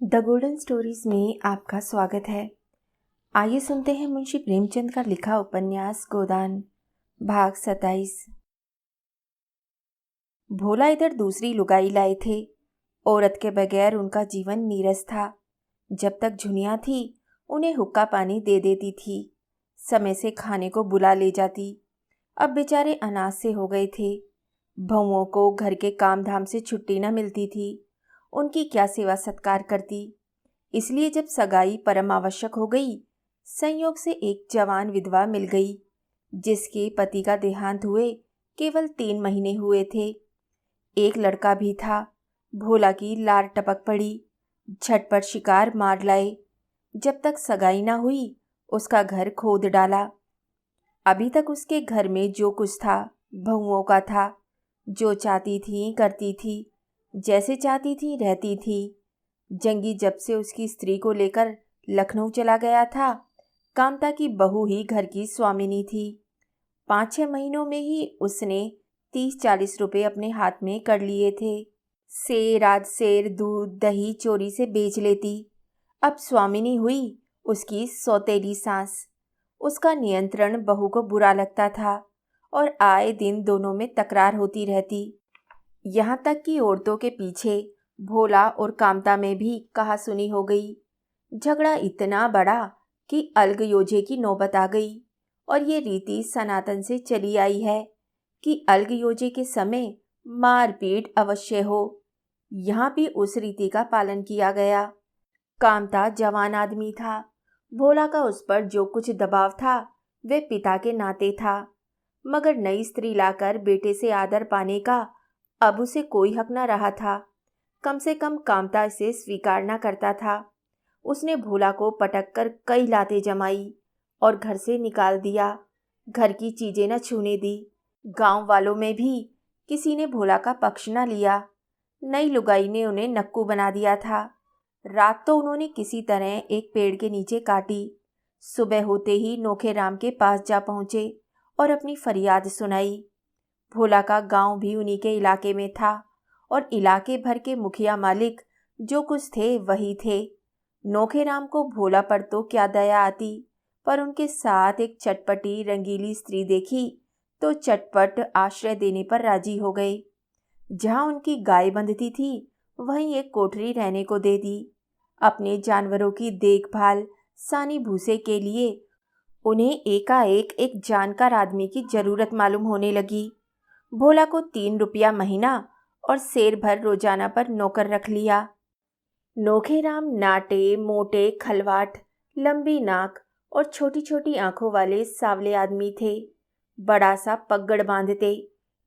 The golden stories में आपका स्वागत है। आइए सुनते हैं मुंशी प्रेमचंद का लिखा उपन्यास गोदान, भाग 27। भोला इधर दूसरी लुगाई लाए थे। औरत के बगैर उनका जीवन नीरस था। जब तक झुनिया थी उन्हें हुक्का पानी दे देती थी, समय से खाने को बुला ले जाती। अब बेचारे अनाथ से हो गए थे। बहुओं को घर के काम धाम से छुट्टी न मिलती थी। उनकी क्या सेवा सत्कार करती। इसलिए जब सगाई परम आवश्यक हो गई, संयोग से एक जवान विधवा मिल गई, जिसके पति का देहांत हुए केवल 3 महीने हुए थे। एक लड़का भी था। भोला की लार टपक पड़ी। झटपट शिकार मार लाए। जब तक सगाई ना हुई उसका घर खोद डाला। अभी तक उसके घर में जो कुछ था बहुओं का था। जो चाहती थी करती थी, जैसे चाहती थी रहती थी। जंगी जब से उसकी स्त्री को लेकर लखनऊ चला गया था, कामता की बहू ही घर की स्वामिनी थी। 5-6 महीनों में ही उसने 30-40 रुपए अपने हाथ में कर लिए थे। सेर आध सेर दूध दही चोरी से बेच लेती। अब स्वामिनी हुई उसकी सौतेली सास। उसका नियंत्रण बहू को बुरा लगता था और आए दिन दोनों में तकरार होती रहती। यहाँ तक कि औरतों के पीछे भोला और कामता में भी कहासुनी हो गई। झगड़ा इतना बड़ा कि अलग योजे की नौबत आ गई। और ये रीति सनातन से चली आई है कि अलग योजे के समय मारपीट अवश्य हो। यहाँ भी उस रीति का पालन किया गया। कामता जवान आदमी था। भोला का उस पर जो कुछ दबाव था वे पिता के नाते था, मगर नई स्त्री लाकर बेटे से आदर पाने का अब उसे कोई हक न रहा था। कम से कम कामता इसे स्वीकार न करता था। उसने भोला को पटक कर कई लातें जमाई और घर से निकाल दिया। घर की चीजें न छूने दी। गांव वालों में भी किसी ने भोला का पक्ष न लिया। नई लुगाई ने उन्हें नक्कू बना दिया था। रात तो उन्होंने किसी तरह एक पेड़ के नीचे काटी। सुबह होते ही नोखे राम के पास जा पहुंचे और अपनी फरियाद सुनाई। भोला का गांव भी उन्हीं के इलाके में था और इलाके भर के मुखिया मालिक जो कुछ थे वही थे। नोखे राम को भोला पर तो क्या दया आती, पर उनके साथ एक चटपटी रंगीली स्त्री देखी तो चटपट आश्रय देने पर राजी हो गए। जहां उनकी गाय बंधती थी वहीं एक कोठरी रहने को दे दी। अपने जानवरों की देखभाल सानी भूसे के लिए उन्हें एकाएक एक जानकार आदमी की जरूरत मालूम होने लगी। भोला को 3 रुपया महीना और सेर भर रोजाना पर नौकर रख लिया। नोखेराम नाटे मोटे खलवाट, लंबी नाक और छोटी छोटी आंखों वाले सावले आदमी थे। बड़ा सा पगड़ बांधते,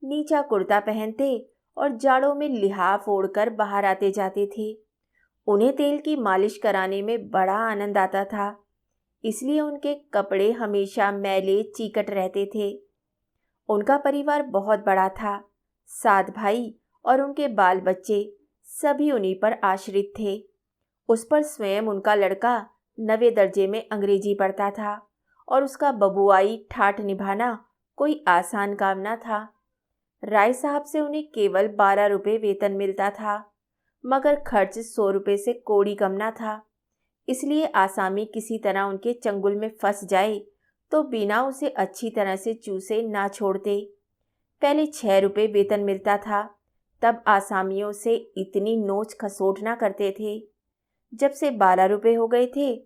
नीचा कुर्ता पहनते और जाड़ों में लिहाफ ओढ़कर बाहर आते जाते थे। उन्हें तेल की मालिश कराने में बड़ा आनंद आता था, इसलिए उनके कपड़े हमेशा मैले चीकट रहते थे। उनका परिवार बहुत बड़ा था। 7 भाई और उनके बाल बच्चे सभी उन्हीं पर आश्रित थे। उस पर स्वयं उनका लड़का 9वें दर्जे में अंग्रेजी पढ़ता था और उसका बबुआई ठाठ निभाना कोई आसान काम न था। राय साहब से उन्हें केवल 12 रुपये वेतन मिलता था, मगर खर्च 100 रुपये से कोड़ी कम न था। इसलिए आसामी किसी तरह उनके चंगुल में फंस जाए तो बिना उसे अच्छी तरह से चूसे ना छोड़ते। पहले 6 रुपये वेतन मिलता था, तब आसामियों से इतनी नोच खसोट ना करते थे। जब से 12 रुपये हो गए थे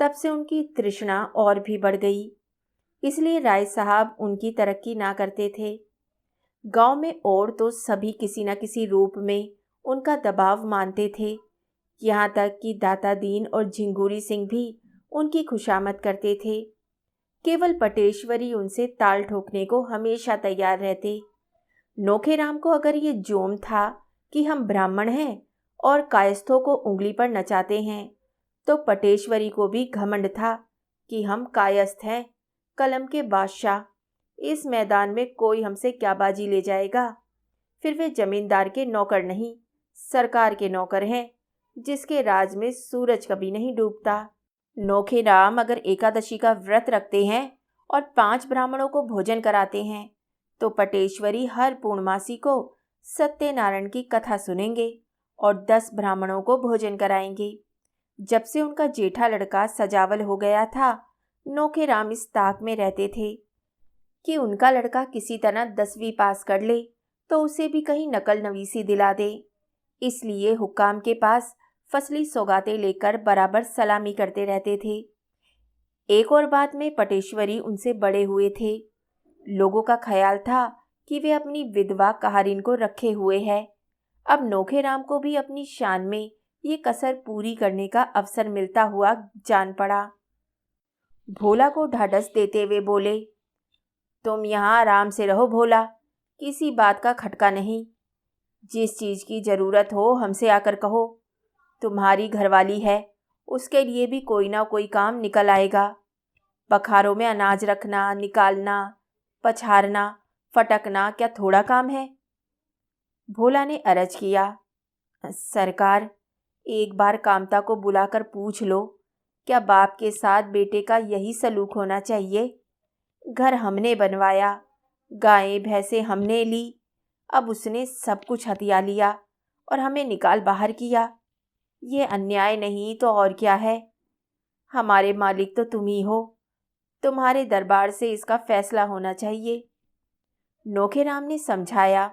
तब से उनकी तृष्णा और भी बढ़ गई। इसलिए राय साहब उनकी तरक्की ना करते थे। गांव में और तो सभी किसी न किसी रूप में उनका दबाव मानते थे। यहाँ तक कि दाता दीन और झिंगूरी सिंह भी उनकी खुशामद करते थे। केवल पटेश्वरी उनसे ताल ठोकने को हमेशा तैयार रहते। नोखेराम को अगर ये जोम था कि हम ब्राह्मण हैं और कायस्थों को उंगली पर नचाते हैं, तो पटेश्वरी को भी घमंड था कि हम कायस्थ हैं, कलम के बादशाह। इस मैदान में कोई हमसे क्या बाजी ले जाएगा। फिर वे जमींदार के नौकर नहीं, सरकार के नौकर हैं, जिसके राज में सूरज कभी नहीं डूबता। नोखेराम अगर एकादशी का व्रत रखते हैं और 5 ब्राह्मणों को भोजन कराते हैं, तो पटेश्वरी हर पूर्णमासी को सत्यनारायण की कथा सुनेंगे और 10 ब्राह्मणों को भोजन कराएंगे। जब से उनका जेठा लड़का सजावल हो गया था, नोखेराम इस ताक में रहते थे कि उनका लड़का किसी तरह 10वीं पास कर ले तो उसे भी कहीं नकल नवीसी दिला दे। इसलिए हुक्काम के पास फसली सौगातें लेकर बराबर सलामी करते रहते थे। एक और बात में पटेश्वरी उनसे बड़े हुए थे। लोगों का ख्याल था कि वे अपनी विधवा कहारिन को रखे हुए हैं। अब नोखेराम को भी अपनी शान में ये कसर पूरी करने का अवसर मिलता हुआ जान पड़ा। भोला को ढाढ़स देते हुए बोले, तुम यहाँ आराम से रहो भोला, किसी बात का खटका नहीं। जिस चीज़ की ज़रूरत हो हमसे आकर कहो। तुम्हारी घरवाली है, उसके लिए भी कोई ना कोई काम निकल आएगा। बखारों में अनाज रखना, निकालना, पछारना, फटकना क्या थोड़ा काम है? भोला ने अर्ज किया, सरकार, एक बार कामता को बुलाकर पूछ लो, क्या बाप के साथ बेटे का यही सलूक होना चाहिए? घर हमने बनवाया, गायें भैंसें हमने ली, अब उसने सब कुछ हथिया लिया और हमें निकाल बाहर किया। ये अन्याय नहीं तो और क्या है? हमारे मालिक तो तुम ही हो, तुम्हारे दरबार से इसका फैसला होना चाहिए। नोखेराम ने समझाया,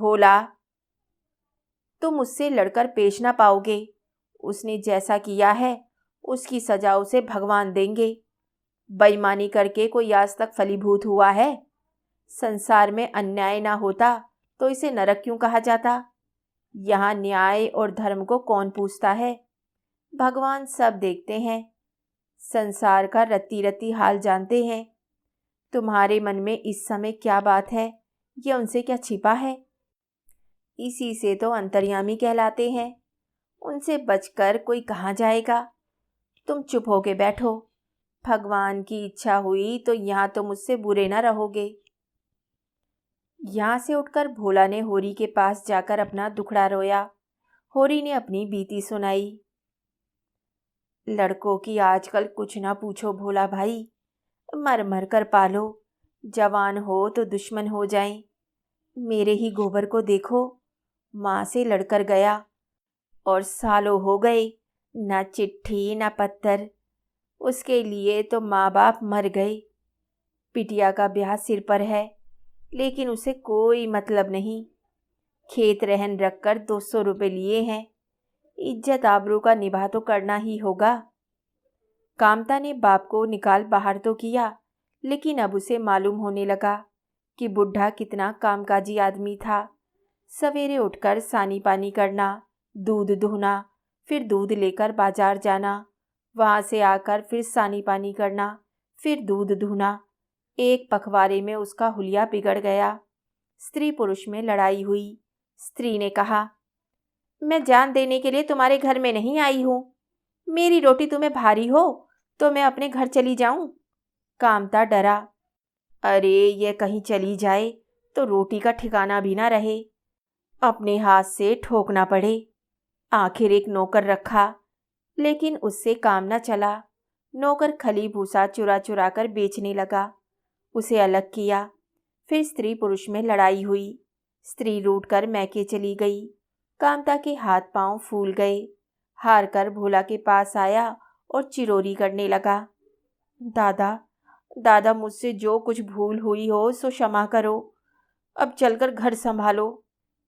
भोला, तुम उससे लड़कर पेश ना पाओगे। उसने जैसा किया है उसकी सजा उसे भगवान देंगे। बेईमानी करके कोई आज तक फलीभूत हुआ है? संसार में अन्याय ना होता तो इसे नरक क्यों कहा जाता? यहाँ न्याय और धर्म को कौन पूछता है? भगवान सब देखते हैं, संसार का रत्ती रत्ती हाल जानते हैं। तुम्हारे मन में इस समय क्या बात है, ये उनसे क्या छिपा है? इसी से तो अंतर्यामी कहलाते हैं। उनसे बचकर कोई कहाँ जाएगा? तुम चुप होके बैठो। भगवान की इच्छा हुई तो यहाँ तो मुझसे बुरे ना रहोगे। यहाँ से उठकर भोला ने होरी के पास जाकर अपना दुखड़ा रोया। होरी ने अपनी बीती सुनाई। लड़कों की आजकल कुछ ना पूछो भोला भाई, मर मर कर पालो, जवान हो तो दुश्मन हो जाएं। मेरे ही गोबर को देखो, माँ से लड़कर गया और सालों हो गए, ना चिट्ठी ना पत्थर। उसके लिए तो माँ बाप मर गए। पिटिया का ब्याह सिर पर है, लेकिन उसे कोई मतलब नहीं। खेत रहन रखकर 200 रुपये लिए हैं। इज्जत आबरू का निभा तो करना ही होगा। कामता ने बाप को निकाल बाहर तो किया, लेकिन अब उसे मालूम होने लगा कि बुढ़ा कितना कामकाजी आदमी था। सवेरे उठकर सानी पानी करना, दूध दुहना, फिर दूध लेकर बाजार जाना, वहाँ से आकर फिर सानी पानी करना, फिर दूध दुहना। एक पखवाड़े में उसका हुलिया बिगड़ गया। स्त्री पुरुष में लड़ाई हुई। स्त्री ने कहा, मैं जान देने के लिए तुम्हारे घर में नहीं आई हूँ। मेरी रोटी तुम्हें भारी हो तो मैं अपने घर चली जाऊं। कामता डरा, अरे ये कहीं चली जाए तो रोटी का ठिकाना भी ना रहे, अपने हाथ से ठोकना पड़े। आखिर एक नौकर रखा, लेकिन उससे काम न चला। नौकर खली भूसा चुरा चुरा कर बेचने लगा। उसे अलग किया। फिर स्त्री पुरुष में लड़ाई हुई। स्त्री रूठ कर मैके चली गई। कामता के हाथ पांव फूल गए। हार कर भोला के पास आया और चिरोरी करने लगा। दादा, दादा, मुझसे जो कुछ भूल हुई हो सो क्षमा करो। अब चलकर घर संभालो।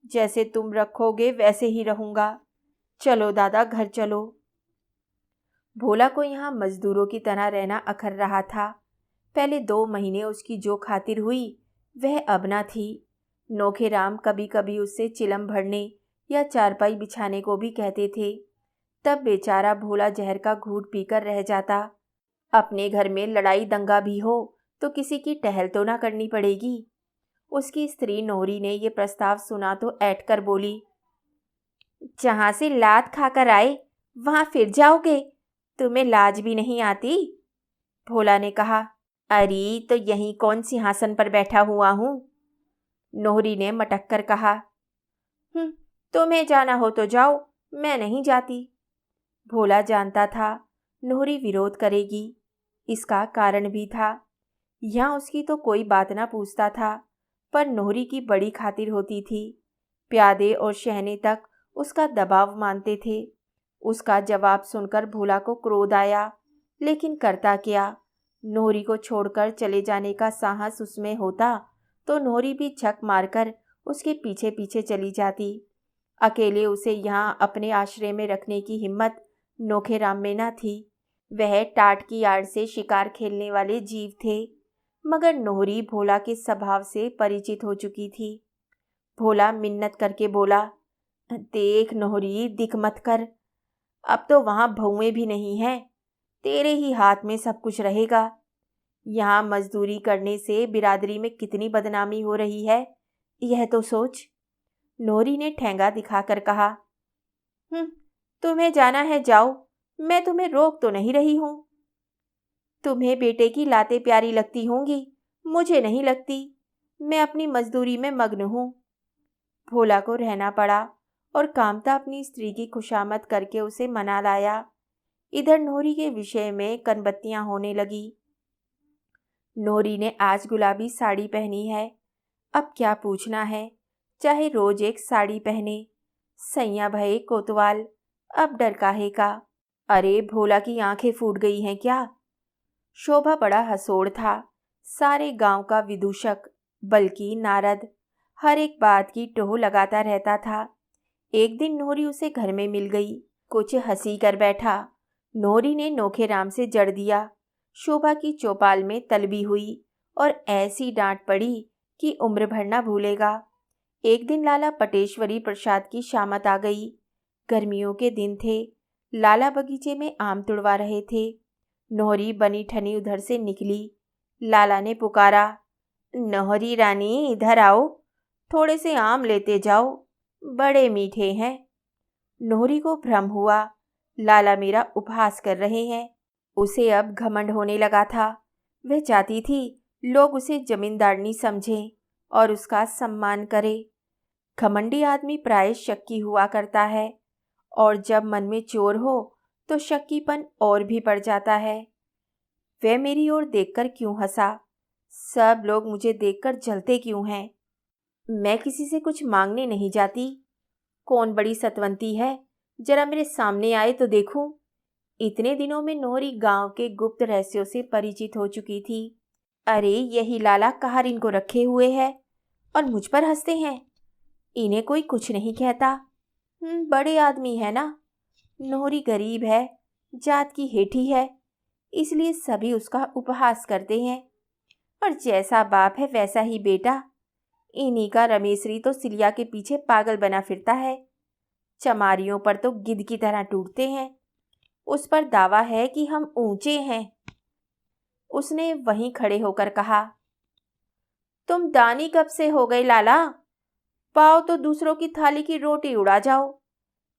जैसे तुम रखोगे वैसे ही रहूँगा। चलो दादा, घर चलो। भोला को यहाँ मजदूरों की तरह रहना अखर रहा था। पहले 2 महीने उसकी जो खातिर हुई वह अब न थी। नोखेराम कभी कभी उससे चिलम भरने या चारपाई बिछाने को भी कहते थे। तब बेचारा भोला जहर का घूंट पीकर रह जाता। अपने घर में लड़ाई दंगा भी हो तो किसी की टहल तो ना करनी पड़ेगी। उसकी स्त्री नोहरी ने यह प्रस्ताव सुना तो ऐठ कर बोली, जहाँ से लात खाकर आए वहाँ फिर जाओगे? तुम्हें लाज भी नहीं आती? भोला ने कहा, अरे तो यहीं कौन सिंहासन पर बैठा हुआ हूँ? नोहरी ने मटक कर कहा, तुम्हें जाना हो तो जाओ, मैं नहीं जाती। भोला जानता था नोहरी विरोध करेगी। इसका कारण भी था। यहाँ उसकी तो कोई बात ना पूछता था, पर नोहरी की बड़ी खातिर होती थी। प्यादे और शहने तक उसका दबाव मानते थे। उसका जवाब सुनकर भोला को क्रोध आया, लेकिन करता क्या। नोहरी को छोड़कर चले जाने का साहस उसमें होता तो नोहरी भी झक मारकर उसके पीछे पीछे चली जाती। अकेले उसे यहाँ अपने आश्रय में रखने की हिम्मत नोखेराम में न थी। वह टाट की आड़ से शिकार खेलने वाले जीव थे, मगर नोहरी भोला के स्वभाव से परिचित हो चुकी थी। भोला मिन्नत करके बोला, देख नोहरी, दिख मत कर। अब तो वहाँ भौएं भी नहीं हैं, तेरे ही हाथ में सब कुछ रहेगा। यहाँ मजदूरी करने से बिरादरी में कितनी बदनामी हो रही है, यह तो सोच। नोहरी ने ठेंगा दिखाकर कहा, तुम्हें जाना है जाओ, मैं तुम्हें रोक तो नहीं रही हूँ। तुम्हें बेटे की लातें प्यारी लगती होंगी, मुझे नहीं लगती। मैं अपनी मजदूरी में मग्न हूँ। भोला को रहना पड़ा और कामता अपनी स्त्री की खुशामद करके उसे मना लाया। इधर नोहरी के विषय में कनबत्तियां होने लगी। नोहरी ने आज गुलाबी साड़ी पहनी है, अब क्या पूछना है, चाहे रोज एक साड़ी पहने। सैया भये कोतवाल, अब डर काहे का। अरे भोला की आंखें फूट गई हैं क्या। शोभा बड़ा हंसोड़ था, सारे गांव का विदूषक, बल्कि नारद। हर एक बात की टोह लगाता रहता था। एक दिन नोहरी उसे घर में मिल गई, कुछ हंसी कर बैठा। नोहरी ने नोखेराम से जड़ दिया। शोभा की चौपाल में तलबी हुई और ऐसी डांट पड़ी कि उम्र भर न भूलेगा। एक दिन लाला पटेश्वरी प्रसाद की शामत आ गई। गर्मियों के दिन थे, लाला बगीचे में आम तुड़वा रहे थे। नोहरी बनी ठनी उधर से निकली। लाला ने पुकारा, नोहरी रानी इधर आओ, थोड़े से आम लेते जाओ, बड़े मीठे हैं। नोहरी को भ्रम हुआ, लाला मेरा उपहास कर रहे हैं। उसे अब घमंड होने लगा था। वह चाहती थी लोग उसे जमींदारनी समझें और उसका सम्मान करें। घमंडी आदमी प्राय शक्की हुआ करता है, और जब मन में चोर हो तो शक्कीपन और भी बढ़ जाता है। वह मेरी ओर देखकर क्यों हंसा? सब लोग मुझे देखकर जलते क्यों हैं? मैं किसी से कुछ मांगने नहीं जाती। कौन बड़ी सतवंती है, जरा मेरे सामने आए तो देखूं। इतने दिनों में नोहरी गांव के गुप्त रहस्यों से परिचित हो चुकी थी। अरे यही लाला कहार इनको रखे हुए है और मुझ पर हंसते हैं। इन्हें कोई कुछ नहीं कहता। बड़े आदमी है ना। नोहरी गरीब है, जात की हेठी है, इसलिए सभी उसका उपहास करते हैं। और जैसा बाप है वैसा ही बेटा। इन्हीं का रमेशरी तो सिलिया के पीछे पागल बना फिरता है। चमारियों पर तो गिद्ध की तरह टूटते हैं। उस पर दावा है कि हम ऊंचे हैं। उसने वहीं खड़े होकर कहा, तुम दानी कब से हो गए लाला? पाओ तो दूसरों की थाली की रोटी उड़ा जाओ।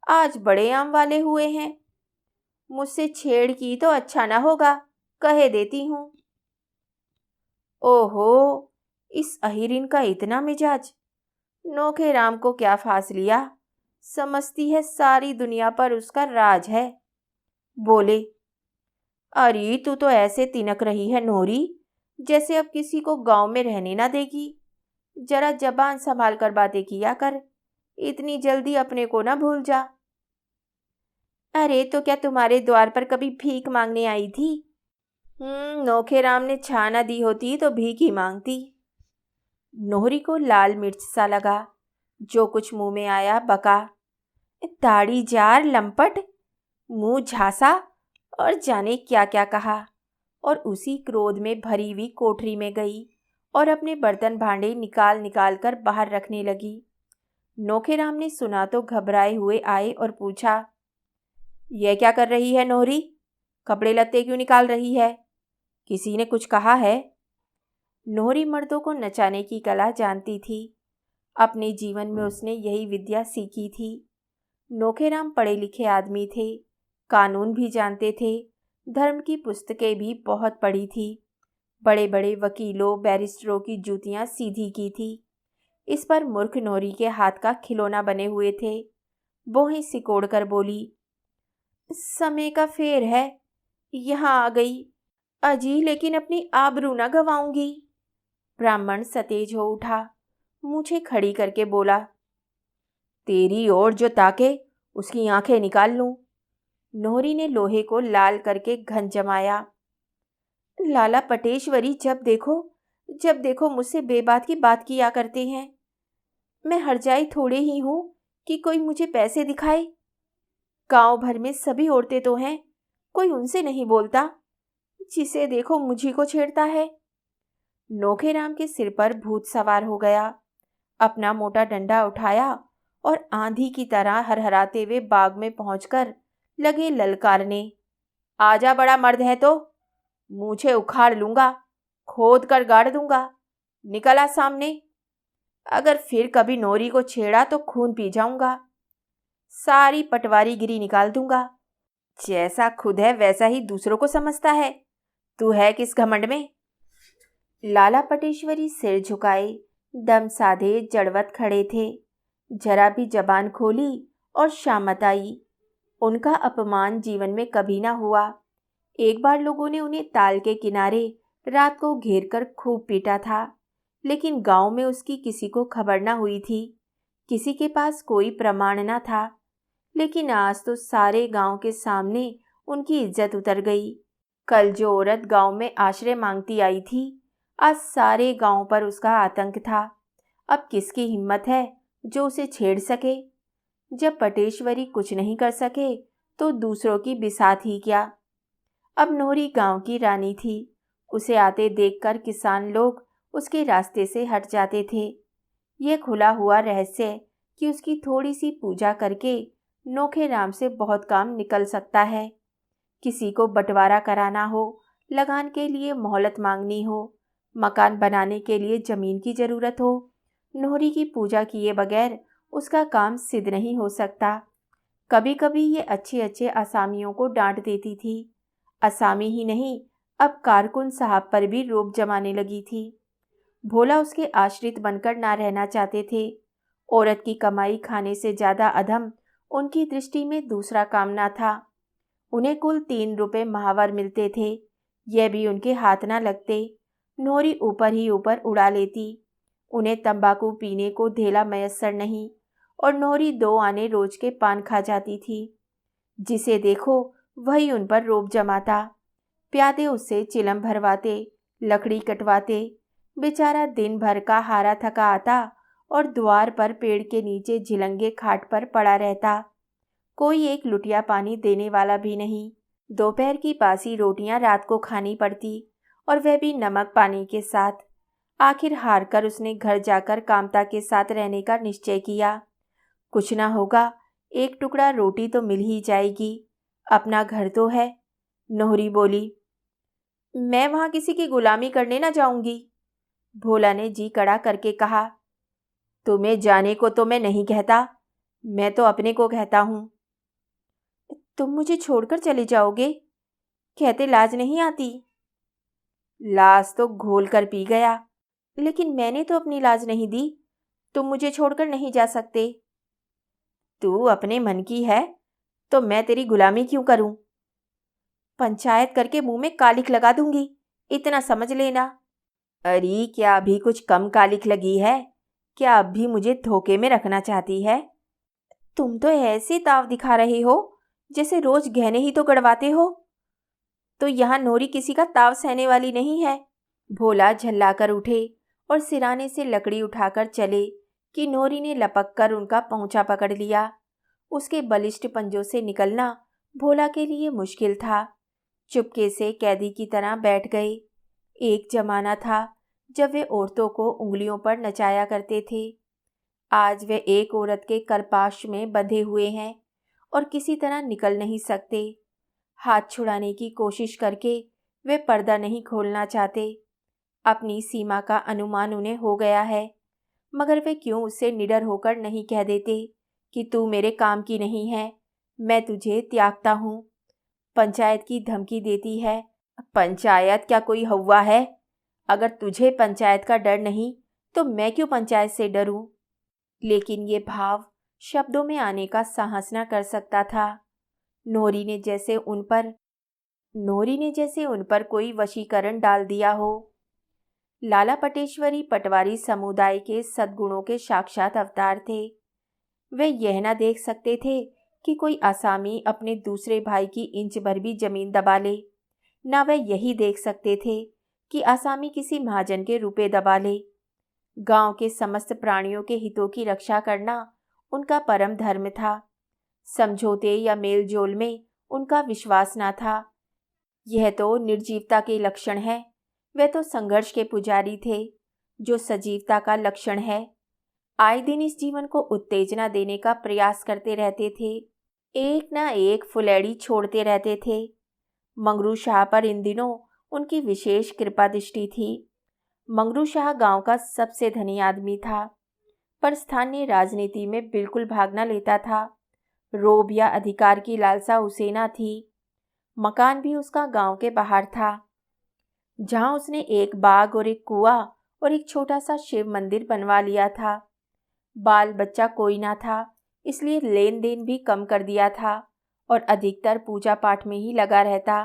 आज बड़े आम वाले हुए हैं। मुझसे छेड़ की तो अच्छा ना होगा, कहे देती हूँ। ओहो, इस अहिरिन का इतना मिजाज। नोखेराम को क्या फांस लिया, समझती है सारी दुनिया पर उसका राज है। बोले, अरे तू तो ऐसे तिनक रही है नोहरी, जैसे अब किसी को गांव में रहने ना देगी। जरा जबान संभाल कर बातें किया कर, इतनी जल्दी अपने को ना भूल जा। अरे तो क्या तुम्हारे द्वार पर कभी भीख मांगने आई थी? नोखेराम ने छा ना दी होती तो भीख ही मांगती। नोहरी को लाल मिर्च सा लगा। जो कुछ मुंह में आया बका, दाढ़ी जार, लंपट, मुंह झांसा और जाने क्या क्या कहा। और उसी क्रोध में भरी हुई कोठरी में गई और अपने बर्तन भांडे निकाल निकाल कर बाहर रखने लगी। नोखेराम ने सुना तो घबराए हुए आए और पूछा, यह क्या कर रही है नोहरी? कपड़े लत्ते क्यों निकाल रही है? किसी ने कुछ कहा है? नोहरी मर्दों को नचाने की कला जानती थी। अपने जीवन में उसने यही विद्या सीखी थी। नोखेराम पढ़े लिखे आदमी थे, कानून भी जानते थे, धर्म की पुस्तकें भी बहुत पढ़ी थी। बड़े बड़े वकीलों बैरिस्टरों की जूतियां सीधी की थी। इस पर मूर्ख नोहरी के हाथ का खिलौना बने हुए थे। वो ही सिकोड़ कर बोली, समय का फेर है, यहाँ आ गई। अजी लेकिन अपनी आबरू ना गवाऊंगी। ब्राह्मण सतेज हो उठा, मुझे खड़ी करके बोला, तेरी ओर जो ताके उसकी आंखें निकाल लूं। नोहरी ने लोहे को लाल करके घन जमाया। लाला पटेश्वरी जब देखो मुझसे बेबात की बात किया करते हैं। मैं हरजाई थोड़े ही हूं कि कोई मुझे पैसे दिखाए। गांव भर में सभी औरतें तो हैं, कोई उनसे नहीं बोलता। जिसे देखो मुझी को छेड़ता है। नोखेराम के सिर पर भूत सवार हो गया। अपना मोटा डंडा उठाया और आंधी की तरह हरहराते हुए बाग में पहुंचकर लगे ललकारने। आजा बड़ा मर्द है तो मूछें उखाड़ लूंगा, खोद कर गाड़ दूंगा। निकल आ सामने। अगर फिर कभी नोरी को छेड़ा तो खून पी जाऊंगा। सारी पटवारीगिरी निकाल दूंगा। जैसा खुद है वैसा ही दूसरों को समझता है। तू है किस घमंड में? लाला पटेश्वरी सिर झुकाए दम साधे जड़वत खड़े थे। जरा भी जबान खोली और शामत आई। उनका अपमान जीवन में कभी ना हुआ। एक बार लोगों ने उन्हें ताल के किनारे रात को घेर कर खूब पीटा था, लेकिन गांव में उसकी किसी को खबर ना हुई थी। किसी के पास कोई प्रमाण ना था। लेकिन आज तो सारे गांव के सामने उनकी इज्जत उतर गई। कल जो औरत गांव में आश्रय मांगती आई थी, आज सारे गांव पर उसका आतंक था। अब किसकी हिम्मत है जो उसे छेड़ सके? जब पटेश्वरी कुछ नहीं कर सके तो दूसरों की बिसात ही क्या। अब नोहरी गांव की रानी थी। उसे आते देखकर किसान लोग उसके रास्ते से हट जाते थे। यह खुला हुआ रहस्य कि उसकी थोड़ी सी पूजा करके नोखेराम से बहुत काम निकल सकता है। किसी को बंटवारा कराना हो, लगान के लिए मोहलत मांगनी हो, मकान बनाने के लिए जमीन की जरूरत हो, नोहरी की पूजा किए बगैर उसका काम सिद्ध नहीं हो सकता। कभी कभी ये अच्छे अच्छे असामियों को डांट देती थी। असामी ही नहीं, अब कारकुन साहब पर भी रोब जमाने लगी थी। भोला उसके आश्रित बनकर ना रहना चाहते थे। औरत की कमाई खाने से ज्यादा अधम उनकी दृष्टि में दूसरा काम ना था। उन्हें कुल 3 रुपए माहवार मिलते थे। यह भी उनके हाथ ना लगते। नोहरी ऊपर ही ऊपर उड़ा लेती। उन्हें तंबाकू पीने को धेला मयस्सर नहीं और नोहरी 2 आने रोज के पान खा जाती थी। जिसे देखो वही उन पर रोब जमाता। प्यादे उससे चिलम भरवाते, लकड़ी कटवाते। बेचारा दिन भर का हारा थका आता और द्वार पर पेड़ के नीचे झिलंगे खाट पर पड़ा रहता। कोई एक लुटिया पानी देने वाला भी नहीं। दोपहर की बासी रोटियां रात को खानी पड़ती, और वह भी नमक पानी के साथ। आखिर हार कर उसने घर जाकर कामता के साथ रहने का निश्चय किया। कुछ ना होगा, एक टुकड़ा रोटी तो मिल ही जाएगी। अपना घर तो है। नोहरी बोली, मैं वहां किसी की गुलामी करने ना जाऊंगी। भोला ने जी कड़ा करके कहा, तुम्हें जाने को तो मैं नहीं कहता, मैं तो अपने को कहता हूं। तुम मुझे छोड़कर चले जाओगे? कहते लाज नहीं आती। लाज तो घोल कर पी गया, लेकिन मैंने तो अपनी लाज नहीं दी। तुम मुझे छोड़कर नहीं जा सकते। तू अपने मन की है तो मैं तेरी गुलामी क्यों करूं? पंचायत करके मुंह में कालिख लगा दूंगी, इतना समझ लेना। अरे क्या अभी कुछ कम कालिख लगी है? क्या अब भी मुझे धोखे में रखना चाहती है? तुम तो ऐसे ताव दिखा रहे हो जैसे रोज गहने ही तो गड़वाते हो। तो यहाँ नोरी किसी का ताव सहने वाली नहीं है। भोला झल्लाकर उठे और सिराने से लकड़ी उठाकर चले कि नोरी ने लपक कर उनका पहुंचा पकड़ लिया। उसके बलिष्ठ पंजों से निकलना भोला के लिए मुश्किल था। चुपके से कैदी की तरह बैठ गए। एक जमाना था जब वे औरतों को उंगलियों पर नचाया करते थे। आज वे एक औरत के करपाश में बंधे हुए हैं और किसी तरह निकल नहीं सकते। हाथ छुड़ाने की कोशिश करके वे पर्दा नहीं खोलना चाहते। अपनी सीमा का अनुमान उन्हें हो गया है, मगर वे क्यों उससे निडर होकर नहीं कह देते कि तू मेरे काम की नहीं है, मैं तुझे त्यागता हूँ। पंचायत की धमकी देती है। पंचायत क्या कोई हौवा है? अगर तुझे पंचायत का डर नहीं तो मैं क्यों पंचायत से डरूं? लेकिन ये भाव शब्दों में आने का साहस न कर सकता था। नोरी ने जैसे उन पर कोई वशीकरण डाल दिया हो। लाला पटेश्वरी पटवारी समुदाय के सद्गुणों के साक्षात अवतार थे। वे यह न देख सकते थे कि कोई आसामी अपने दूसरे भाई की इंच भर भी जमीन दबा ले। ना वह यही देख सकते थे कि आसामी किसी महाजन के रुपए दबा ले। गांव के समस्त प्राणियों के हितों की रक्षा करना उनका परम धर्म था। समझौते या मेलजोल में उनका विश्वास ना था। यह तो निर्जीवता के लक्षण है। वे तो संघर्ष के पुजारी थे, जो सजीवता का लक्षण है। आए दिन इस जीवन को उत्तेजना देने का प्रयास करते रहते थे, एक ना एक फुलेड़ी छोड़ते रहते थे। मंगरू शाह पर इन दिनों उनकी विशेष कृपा दृष्टि थी। मंगरू शाह गांव का सबसे धनी आदमी था, पर स्थानीय राजनीति में बिल्कुल भाग न लेता था। रोब या अधिकार की लालसा उसे न थी। मकान भी उसका गांव के बाहर था, जहां उसने एक बाग और एक कुआं और एक छोटा सा शिव मंदिर बनवा लिया था। बाल बच्चा कोई ना था, इसलिए लेन देन भी कम कर दिया था और अधिकतर पूजा पाठ में ही लगा रहता।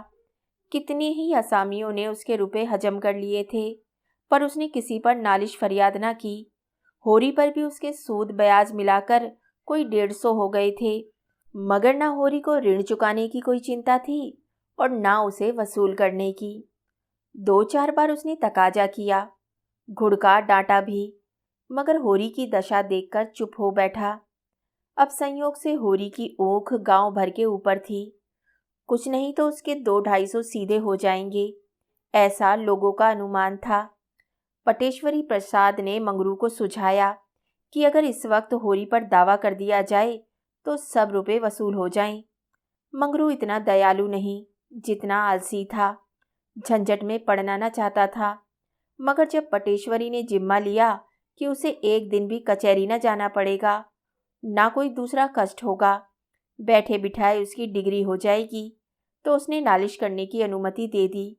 कितने ही असामियों ने उसके रुपए हजम कर लिए थे, पर उसने किसी पर नालिश फरियाद ना की। होरी पर भी उसके सूद ब्याज मिलाकर कोई 150 हो गए थे, मगर ना होरी को ऋण चुकाने की कोई चिंता थी और ना उसे वसूल करने की। 2-4 बार उसने तकाजा किया, घुड़का डांटा भी, मगर होरी की दशा देखकर चुप हो बैठा। अब संयोग से होरी की ओख गांव भर के ऊपर थी। कुछ नहीं तो उसके 200-250 सीधे हो जाएंगे, ऐसा लोगों का अनुमान था। पटेश्वरी प्रसाद ने मंगरू को सुझाया कि अगर इस वक्त होरी पर दावा कर दिया जाए तो सब रुपए वसूल हो जाएं। मंगरू इतना दयालु नहीं, जितना आलसी था। झंझट में पड़ना न चाहता था, मगर जब पटेश्वरी ने जिम्मा लिया कि उसे एक दिन भी कचहरी न जाना पड़ेगा, ना कोई दूसरा कष्ट होगा, बैठे बिठाए उसकी डिग्री हो जाएगी, तो उसने नालिश करने की अनुमति दे दी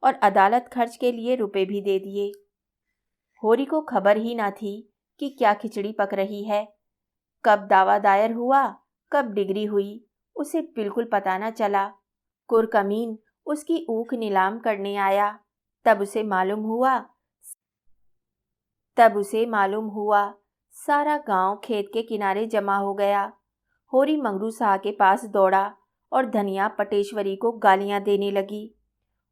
और अदालत खर्च के लिए रुपए भी दे दिए। होरी को खबर ही ना थी कि क्या खिचड़ी पक रही है। कब दावा दायर हुआ, कब डिग्री हुई, उसे बिल्कुल पता न चला। कुरकमीन उसकी ऊख नीलाम करने आया, तब उसे मालूम हुआ सारा गांव खेत के किनारे जमा हो गया। होरी मंगरू शाह के पास दौड़ा और धनिया पटेश्वरी को गालियां देने लगी।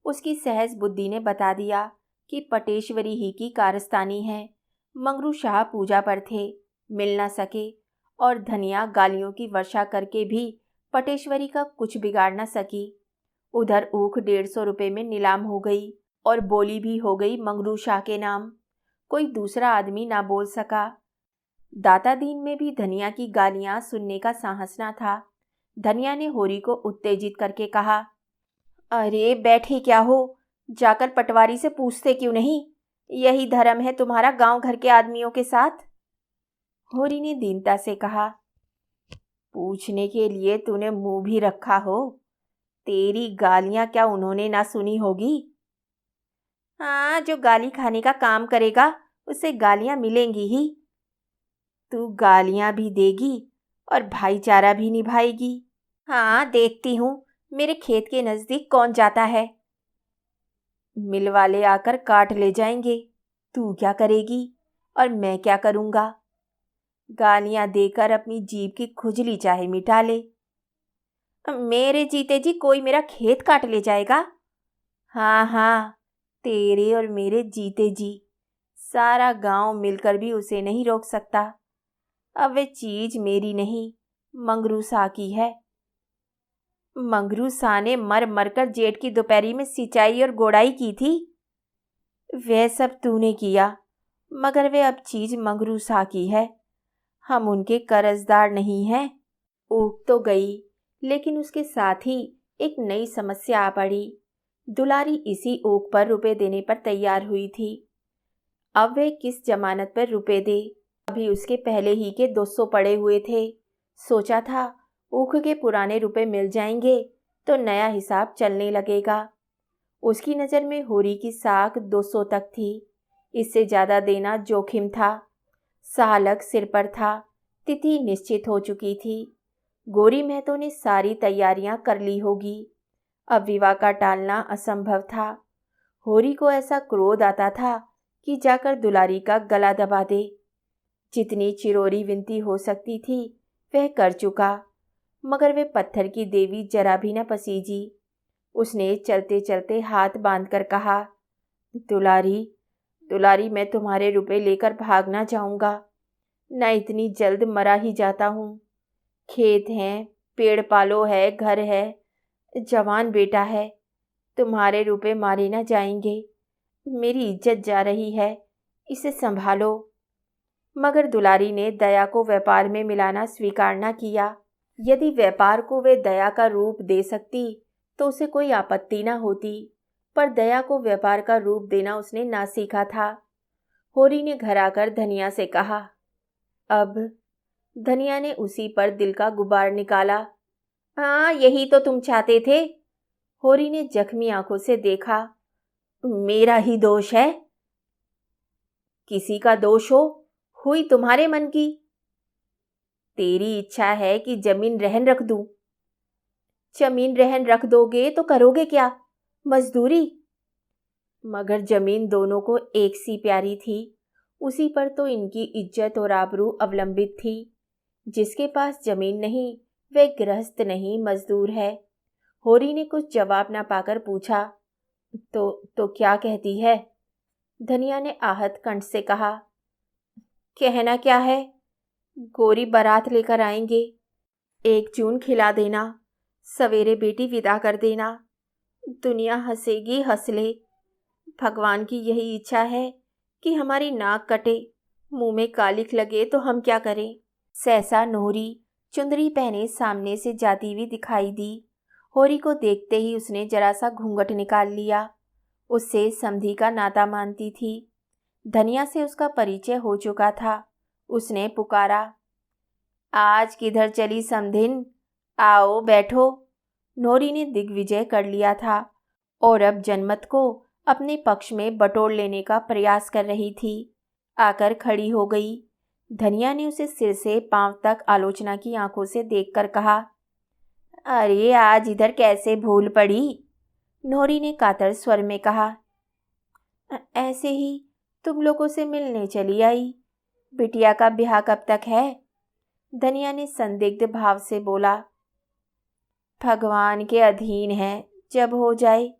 उसकी सहज बुद्धि ने बता दिया कि पटेश्वरी ही की कारस्तानी है। मंगरू शाह पूजा पर थे, मिल न सके, और धनिया गालियों की वर्षा करके भी पटेश्वरी का कुछ बिगाड़ न सकी। उधर ऊख 150 रुपये में नीलाम हो गई और बोली भी हो गई मंगरू शाह के नाम। कोई दूसरा आदमी ना बोल सका। दाता दीन में भी धनिया की गालियां सुनने का साहस ना था। धनिया ने होरी को उत्तेजित करके कहा, अरे बैठे क्या हो, जाकर पटवारी से पूछते क्यों नहीं? यही धर्म है तुम्हारा गांव घर के आदमियों के साथ। होरी ने दीनता से कहा, पूछने के लिए तूने मुंह भी रखा हो? तेरी गालियां क्या उन्होंने ना सुनी होगी? हाँ, जो गाली खाने का काम करेगा उसे गालियां मिलेंगी ही। तू गालियां भी देगी और भाईचारा भी निभाएगी। हाँ, देखती हूँ मेरे खेत के नजदीक कौन जाता है। मिल वाले आकर काट ले जाएंगे, तू क्या करेगी और मैं क्या करूँगा? गालियां देकर अपनी जीभ की खुजली चाहे मिटा ले। मेरे जीते जी कोई मेरा खेत काट ले जाएगा? हाँ हाँ, तेरे और मेरे जीते जी सारा गांव मिलकर भी उसे नहीं रोक सकता। अब वे चीज मेरी नहीं, मंगरू शाह की है। मंगरू शाह ने मर मरकर जेठ की दोपहरी में सिंचाई और गोड़ाई की थी। वह सब तूने किया, मगर वे अब चीज मंगरू शाह की है। हम उनके कर्जदार नहीं हैं। ऊख तो गई, लेकिन उसके साथ ही एक नई समस्या आ पड़ी। दुलारी इसी ऊख पर रुपए देने पर तैयार हुई थी। अब वे किस जमानत पर रुपए दे? अभी उसके पहले ही के 200 पड़े हुए थे। सोचा था ऊख के पुराने रुपए मिल जाएंगे तो नया हिसाब चलने लगेगा। उसकी नज़र में होरी की साख 200 तक थी। इससे ज़्यादा देना जोखिम था। सालक सिर पर था, तिथि निश्चित हो चुकी थी। गोरी महतो ने सारी तैयारियां कर ली होगी। अब विवाह का टालना असंभव था। होरी को ऐसा क्रोध आता था कि जाकर दुलारी का गला दबा दे। जितनी चिरोरी विनती हो सकती थी वह कर चुका, मगर वे पत्थर की देवी जरा भी न पसीजी। उसने चलते चलते हाथ बांधकर कहा, दुलारी, दुलारी, मैं तुम्हारे रुपए लेकर भाग ना जाऊंगा। न इतनी जल्द मरा ही जाता हूँ। खेत हैं, पेड़ पालो है, घर है, जवान बेटा है। तुम्हारे रुपए मारे ना जाएंगे। मेरी इज्जत जा रही है, इसे संभालो। मगर दुलारी ने दया को व्यापार में मिलाना स्वीकार न किया। यदि व्यापार को वे दया का रूप दे सकती तो उसे कोई आपत्ति न होती, पर दया को व्यापार का रूप देना उसने ना सीखा था। होरी ने घर आकर धनिया से कहा, अब। धनिया ने उसी पर दिल का गुबार निकाला। हाँ, यही तो तुम चाहते थे। होरी ने जख्मी आंखों से देखा। मेरा ही दोष है? किसी का दोष हो, हुई तुम्हारे मन की। तेरी इच्छा है कि जमीन रहन रख दूं। जमीन रहन रख दोगे तो करोगे क्या? मजदूरी? मगर जमीन दोनों को एक सी प्यारी थी। उसी पर तो इनकी इज्जत और आबरू अवलंबित थी। जिसके पास जमीन नहीं वह गृहस्थ नहीं, मजदूर है। होरी ने कुछ जवाब ना पाकर पूछा, तो क्या कहती है? धनिया ने आहत कंठ से कहा, कहना क्या है? गोरी बारात लेकर आएंगे। 1 जून खिला देना, सवेरे बेटी विदा कर देना। दुनिया हंसेगी, हंस ले। भगवान की यही इच्छा है कि हमारी नाक कटे, मुंह में कालिख लगे तो हम क्या करें? सहसा नोहरी चुंदरी पहने सामने से जाती हुई दिखाई दी। होरी को देखते ही उसने जरा सा घूंघट निकाल लिया। उससे समधी का नाता मानती थी। धनिया से उसका परिचय हो चुका था। उसने पुकारा, आज किधर चली समधिन? आओ बैठो। नोरी ने दिग्विजय कर लिया था और अब जनमत को अपने पक्ष में बटोर लेने का प्रयास कर रही थी। आकर खड़ी हो गई। धनिया ने उसे सिर से पांव तक आलोचना की आंखों से देखकर कहा, अरे आज इधर कैसे भूल पड़ी? नोरी ने कातर स्वर में कहा, ऐसे ही तुम लोगों से मिलने चली आई। बिटिया का ब्याह कब तक है? धनिया ने संदिग्ध भाव से बोला, भगवान के अधीन है, जब हो जाए।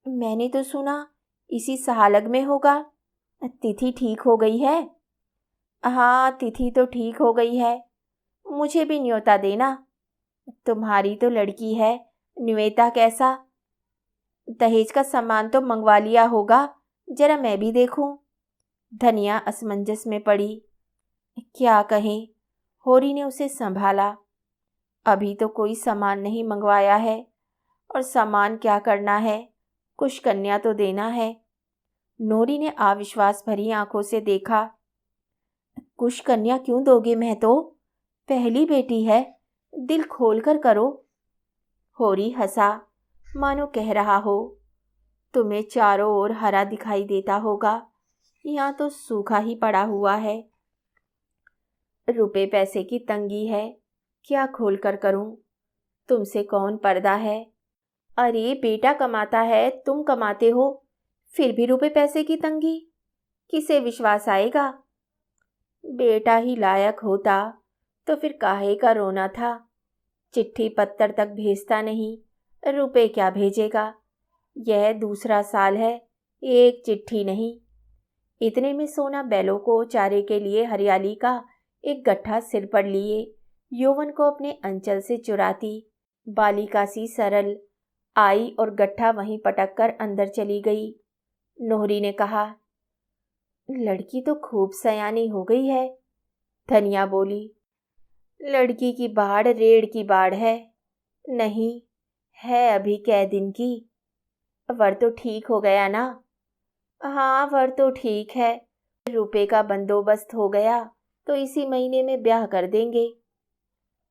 मैंने तो सुना इसी सहालग में होगा। तिथि ठीक हो गई है? हाँ, तिथि तो ठीक हो गई है। मुझे भी न्योता देना। तुम्हारी तो लड़की है, न्योता कैसा? दहेज का सामान तो मंगवा लिया होगा, जरा मैं भी देखूं। धनिया असमंजस में पड़ी। क्या कहें? होरी ने उसे संभाला। अभी तो कोई सामान नहीं मंगवाया है, और सामान क्या करना है? कुछ कन्या तो देना है। नोरी ने अविश्वास भरी आंखों से देखा। कुछ कन्या क्यों दोगे? मैं तो पहली बेटी है, दिल खोलकर करो। होरी हंसा, मानो कह रहा हो, तुम्हें चारों ओर हरा दिखाई देता होगा, यहाँ तो सूखा ही पड़ा हुआ है। रुपए पैसे की तंगी है, क्या खोलकर करूं? तुमसे कौन पर्दा है? अरे बेटा कमाता है, तुम कमाते हो, फिर भी रुपए पैसे की तंगी? किसे विश्वास आएगा? बेटा ही लायक होता तो फिर काहे का रोना था? चिट्ठी पत्तर तक भेजता नहीं, रुपए क्या भेजेगा? यह दूसरा साल है, एक चिट्ठी नहीं। इतने में सोना बैलों को चारे के लिए हरियाली का एक गट्ठा सिर पर लिए यौवन को अपने अंचल से चुराती बालिका सी सरल आई और गट्ठा वहीं पटक कर अंदर चली गई। नोहरी ने कहा, लड़की तो खूब सयानी हो गई है। धनिया बोली, लड़की की बाढ़ रेड़ की बाढ़ है। नहीं है, अभी कै दिन की। वर तो ठीक हो गया ना? हाँ, वर तो ठीक है। रुपए का बंदोबस्त हो गया तो इसी महीने में ब्याह कर देंगे।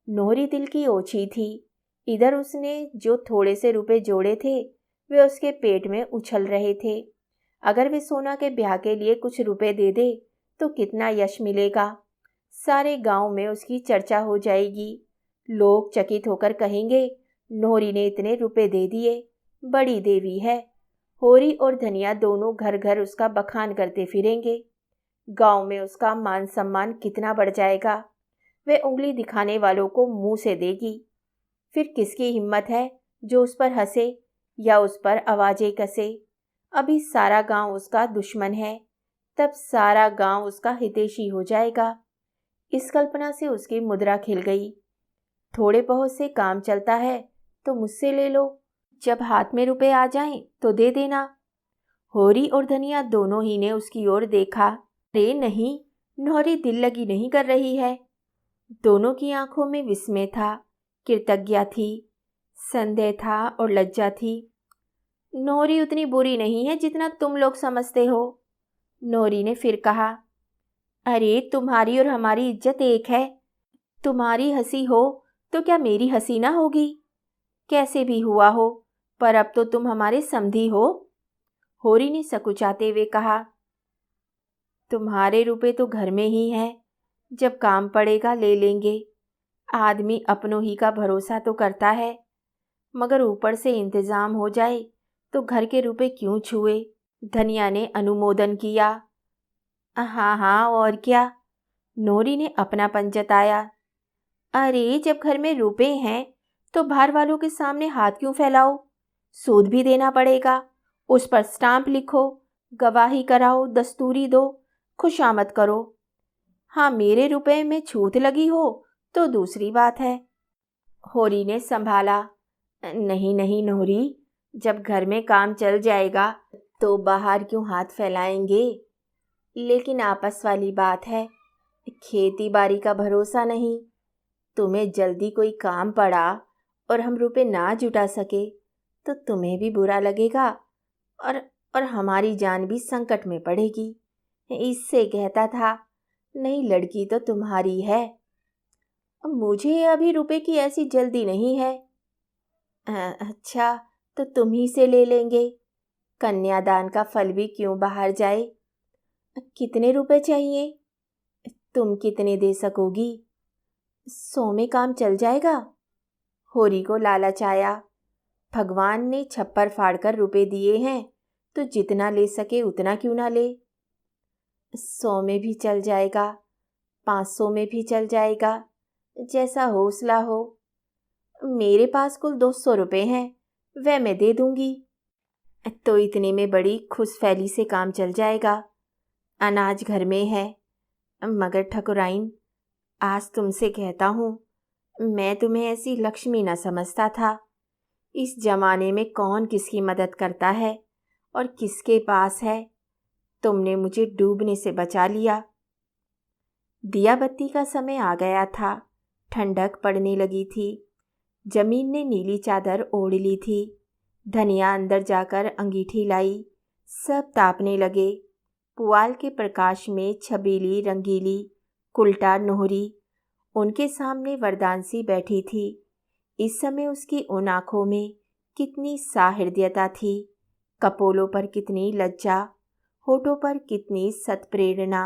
नोहरी दिल की ओछी थी। इधर उसने जो थोड़े से रुपए जोड़े थे वे उसके पेट में उछल रहे थे। अगर वे सोना के ब्याह के लिए कुछ रुपए दे दे तो कितना यश मिलेगा। सारे गांव में उसकी चर्चा हो जाएगी। लोग चकित होकर कहेंगे, नोहरी ने इतने रुपए दे दिए, बड़ी देवी है। होरी और धनिया दोनों घर घर उसका बखान करते फिरेंगे। गांव में उसका मान सम्मान कितना बढ़ जाएगा। वे उंगली दिखाने वालों को मुंह से देगी। फिर किसकी हिम्मत है जो उस पर हंसे या उस पर आवाज़ें कसे। अभी सारा गांव उसका दुश्मन है, तब सारा गांव उसका हितैषी हो जाएगा। इस कल्पना से उसकी मुद्रा खिल गई। थोड़े बहुत से काम चलता है तो मुझसे ले लो, जब हाथ में रुपए आ जाएं तो दे देना। होरी और धनिया दोनों ही ने उसकी ओर देखा। अरे नहीं, नौरी दिल लगी नहीं कर रही है। दोनों की आंखों में विस्मय था, कृतज्ञता थी, संदेह था और लज्जा थी। नौरी उतनी बुरी नहीं है जितना तुम लोग समझते हो, नौरी ने फिर कहा। अरे तुम्हारी और हमारी इज्जत एक है। तुम्हारी हंसी हो तो क्या मेरी हंसी ना होगी? कैसे भी हुआ हो, पर अब तो तुम हमारे समधी हो। होरी ने सकुचाते हुए कहा। तुम्हारे रुपए तो घर में ही हैं, जब काम पड़ेगा ले लेंगे। आदमी अपनों ही का भरोसा तो करता है, मगर ऊपर से इंतजाम हो जाए तो घर के रुपए क्यों छुए? धनिया ने अनुमोदन किया। हाँ हाँ और क्या, नौरी ने अपनापन जताया। अरे जब घर में रुपए हैं तो बाहर वालों के सामने हाथ क्यों फैलाओ? सूद भी देना पड़ेगा, उस पर स्टाम्प लिखो, गवाही कराओ, दस्तूरी दो, खुशामद करो। हाँ, मेरे रुपए में छूत लगी हो तो दूसरी बात है। होरी ने संभाला। नहीं नहीं नौरी, जब घर में काम चल जाएगा तो बाहर क्यों हाथ फैलाएंगे? लेकिन आपस वाली बात है, खेती बाड़ी का भरोसा नहीं। तुम्हें जल्दी कोई काम पड़ा और हम रुपए ना जुटा सके तो तुम्हें भी बुरा लगेगा और और हमारी जान भी संकट में पड़ेगी। इससे कहता था, नहीं लड़की तो तुम्हारी है। मुझे अभी रुपए की ऐसी जल्दी नहीं है। अच्छा, तो तुम ही से ले लेंगे। कन्यादान का फल भी क्यों बाहर जाए। कितने रुपए चाहिए? तुम कितने दे सकोगी? 100 में काम चल जाएगा। होरी को लालच आया। भगवान ने छप्पर फाड़कर रुपए दिए हैं तो जितना ले सके उतना क्यों ना ले। 100 में भी चल जाएगा, 500 में भी चल जाएगा, जैसा हौसला हो। मेरे पास कुल 200 रुपए हैं, वह मैं दे दूंगी। तो इतने में बड़ी खुशफैली से काम चल जाएगा। अनाज घर में है, मगर ठकुराइन, आज तुमसे कहता हूँ, मैं तुम्हें ऐसी लक्ष्मी न समझता था। इस जमाने में कौन किसकी मदद करता है और किसके पास है। तुमने मुझे डूबने से बचा लिया। दिया बत्ती का समय आ गया था। ठंडक पड़ने लगी थी। जमीन ने नीली चादर ओढ़ ली थी। धनिया अंदर जाकर अंगीठी लाई। सब तापने लगे। पुआल के प्रकाश में छबीली रंगीली कुल्टा नोहरी उनके सामने वरदानसी बैठी थी। इस समय उसकी उन आँखों में कितनी साहृदयता थी, कपोलों पर कितनी लज्जा, होठों पर कितनी सत्प्रेरणा।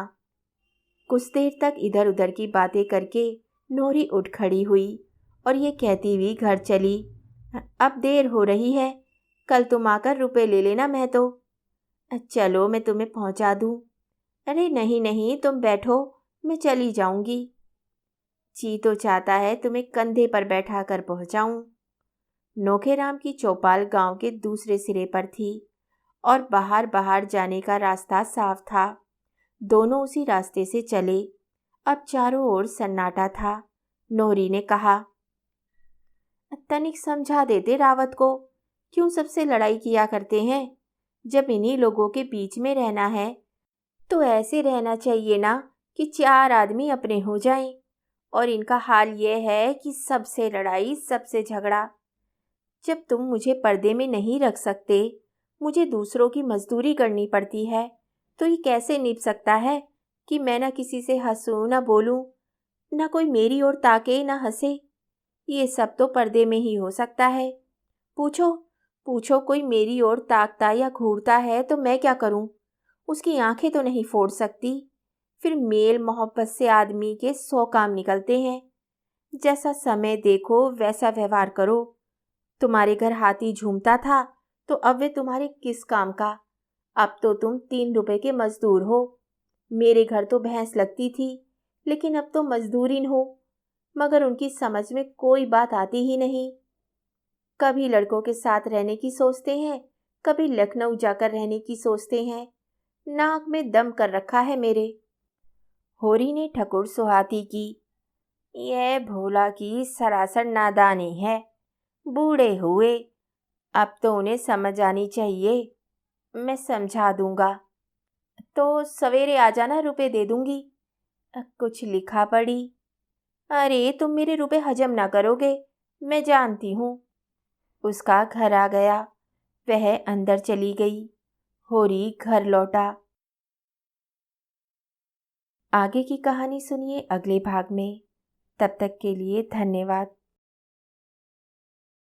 कुछ देर तक इधर उधर की बातें करके नोहरी उठ खड़ी हुई और ये कहती हुई घर चली, अब देर हो रही है, कल तुम आकर रुपए ले लेना। मैं तो चलो मैं तुम्हें पहुंचा दूं। अरे नहीं नहीं, तुम बैठो, मैं चली जाऊंगी। जी तो चाहता है तुम्हें कंधे पर बैठा कर पहुंचाऊं। नोखेराम की चौपाल गांव के दूसरे सिरे पर थी और बाहर बाहर जाने का रास्ता साफ था। दोनों उसी रास्ते से चले। अब चारों ओर सन्नाटा था। नोहरी ने कहा, तनिक समझा देते रावत को, क्यों सबसे लड़ाई किया करते हैं। जब इन्हीं लोगों के बीच में रहना है तो ऐसे रहना चाहिए ना कि 4 आदमी अपने हो जाएं। और इनका हाल ये है कि सबसे लड़ाई, सबसे झगड़ा। जब तुम मुझे पर्दे में नहीं रख सकते, मुझे दूसरों की मजदूरी करनी पड़ती है, तो ये कैसे निभ सकता है कि मैं ना किसी से हंसूं, ना बोलूं, ना कोई मेरी ओर ताके, ना हंसे। ये सब तो पर्दे में ही हो सकता है। पूछो पूछो, कोई मेरी ओर ताकता या घूरता है तो मैं क्या करूं? उसकी आंखें तो नहीं फोड़ सकती। फिर मेल मोहब्बत से आदमी के 100 काम निकलते हैं। जैसा समय देखो वैसा व्यवहार करो। तुम्हारे घर हाथी झूमता था तो अब वे तुम्हारे किस काम का? अब तो तुम 3 रुपए के मजदूर हो। मेरे घर तो भैंस लगती थी, लेकिन अब तो मजदूरिन हो। मगर उनकी समझ में कोई बात आती ही नहीं। कभी लड़कों के साथ रहने की सोचते हैं, कभी लखनऊ जाकर रहने की सोचते हैं। नाक में दम कर रखा है मेरे। होरी ने ठकुर सुहाती की। यह भोला की सरासर नादानी है। बूढ़े हुए, अब तो उन्हें समझ आनी चाहिए। मैं समझा दूंगा। तो सवेरे आ जाना, रुपए दे दूंगी। कुछ लिखा पड़ी। अरे तुम मेरे रुपए हजम ना करोगे, मैं जानती हूँ। उसका घर आ गया। वह अंदर चली गई। होरी घर लौटा। आगे की कहानी सुनिए अगले भाग में। तब तक के लिए धन्यवाद।